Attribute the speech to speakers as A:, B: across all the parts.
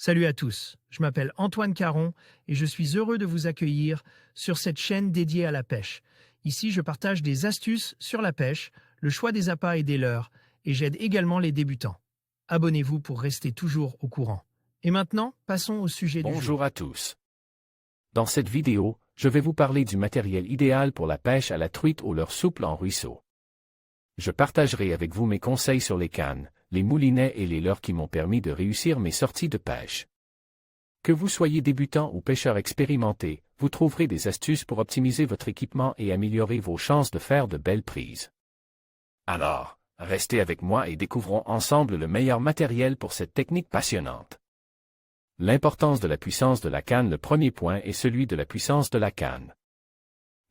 A: Salut à tous, je m'appelle Antoine Caron et je suis heureux de vous accueillir sur cette chaîne dédiée à la pêche. Ici, je partage des astuces sur la pêche, le choix des appâts et des leurres, et j'aide également les débutants. Abonnez-vous pour rester toujours au courant. Et maintenant, passons au sujet du jour.
B: Bonjour à tous. Dans cette vidéo, je vais vous parler du matériel idéal pour la pêche à la truite au leurre souple en ruisseau. Je partagerai avec vous mes conseils sur les cannes, les moulinets et les leurres qui m'ont permis de réussir mes sorties de pêche. Que vous soyez débutant ou pêcheur expérimenté, vous trouverez des astuces pour optimiser votre équipement et améliorer vos chances de faire de belles prises. Alors, restez avec moi et découvrons ensemble le meilleur matériel pour cette technique passionnante. L'importance de la puissance de la canne. Le premier point est celui de la puissance de la canne.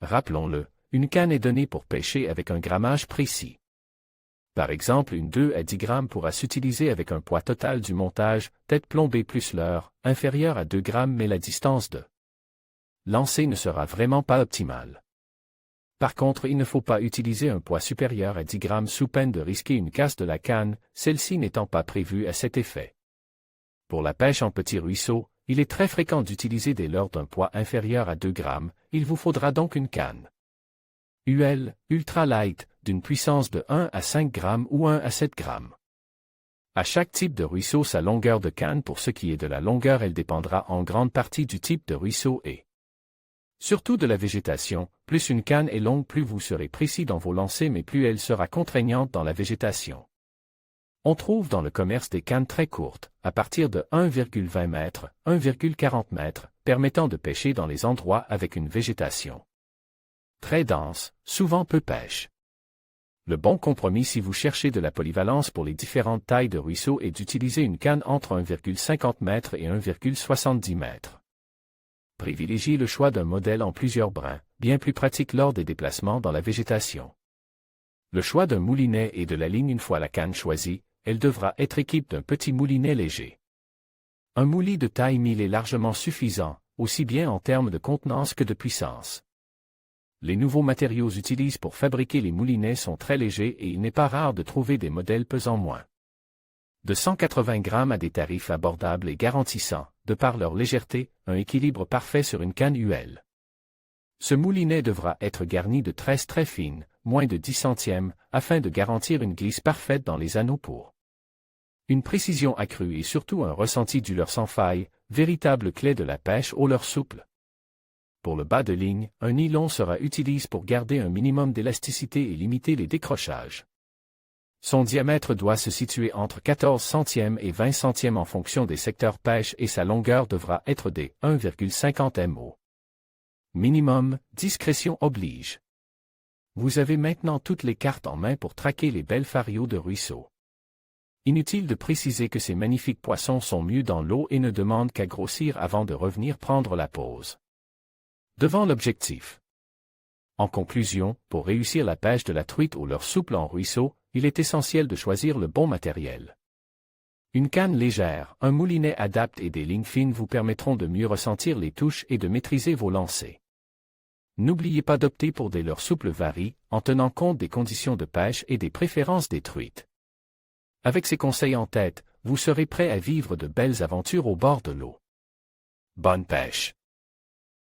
B: Rappelons-le, une canne est donnée pour pêcher avec un grammage précis. Par exemple, une 2 à 10 grammes pourra s'utiliser avec un poids total du montage, tête plombée plus leurre, inférieur à 2 grammes, mais la distance de lancer ne sera vraiment pas optimale. Par contre, il ne faut pas utiliser un poids supérieur à 10 grammes sous peine de risquer une casse de la canne, celle-ci n'étant pas prévue à cet effet. Pour la pêche en petits ruisseaux, il est très fréquent d'utiliser des leurres d'un poids inférieur à 2 grammes, il vous faudra donc une canne UL, ultra light, d'une puissance de 1 à 5 grammes ou 1 à 7 grammes. À chaque type de ruisseau sa longueur de canne. Pour ce qui est de la longueur, elle dépendra en grande partie du type de ruisseau et surtout de la végétation. Plus une canne est longue, plus vous serez précis dans vos lancers, mais plus elle sera contraignante dans la végétation. On trouve dans le commerce des cannes très courtes, à partir de 1,20 m, 1,40 m, permettant de pêcher dans les endroits avec une végétation très dense, souvent peu pêche. Le bon compromis si vous cherchez de la polyvalence pour les différentes tailles de ruisseau est d'utiliser une canne entre 1,50 m et 1,70 m. Privilégiez le choix d'un modèle en plusieurs brins, bien plus pratique lors des déplacements dans la végétation. Le choix d'un moulinet et de la ligne. Une fois la canne choisie, elle devra être équipée d'un petit moulinet léger. Un moulis de taille 1000 est largement suffisant, aussi bien en termes de contenance que de puissance. Les nouveaux matériaux utilisés pour fabriquer les moulinets sont très légers et il n'est pas rare de trouver des modèles pesant moins de 180 grammes à des tarifs abordables et garantissant, de par leur légèreté, un équilibre parfait sur une canne UL. Ce moulinet devra être garni de tresses très fines, moins de 10 centièmes, afin de garantir une glisse parfaite dans les anneaux pour une précision accrue et surtout un ressenti du leurre sans faille, véritable clé de la pêche au leurre souple. Pour le bas de ligne, un nylon sera utilisé pour garder un minimum d'élasticité et limiter les décrochages. Son diamètre doit se situer entre 14 centièmes et 20 centièmes en fonction des secteurs pêche et sa longueur devra être des 1,50 mo. Minimum, discrétion oblige. Vous avez maintenant toutes les cartes en main pour traquer les belles farios de ruisseau. Inutile de préciser que ces magnifiques poissons sont mieux dans l'eau et ne demandent qu'à grossir avant de revenir prendre la pause devant l'objectif. En conclusion, pour réussir la pêche de la truite au leurre souple en ruisseau, il est essentiel de choisir le bon matériel. Une canne légère, un moulinet adapté et des lignes fines vous permettront de mieux ressentir les touches et de maîtriser vos lancers. N'oubliez pas d'opter pour des leurres souples variés, en tenant compte des conditions de pêche et des préférences des truites. Avec ces conseils en tête, vous serez prêt à vivre de belles aventures au bord de l'eau. Bonne pêche!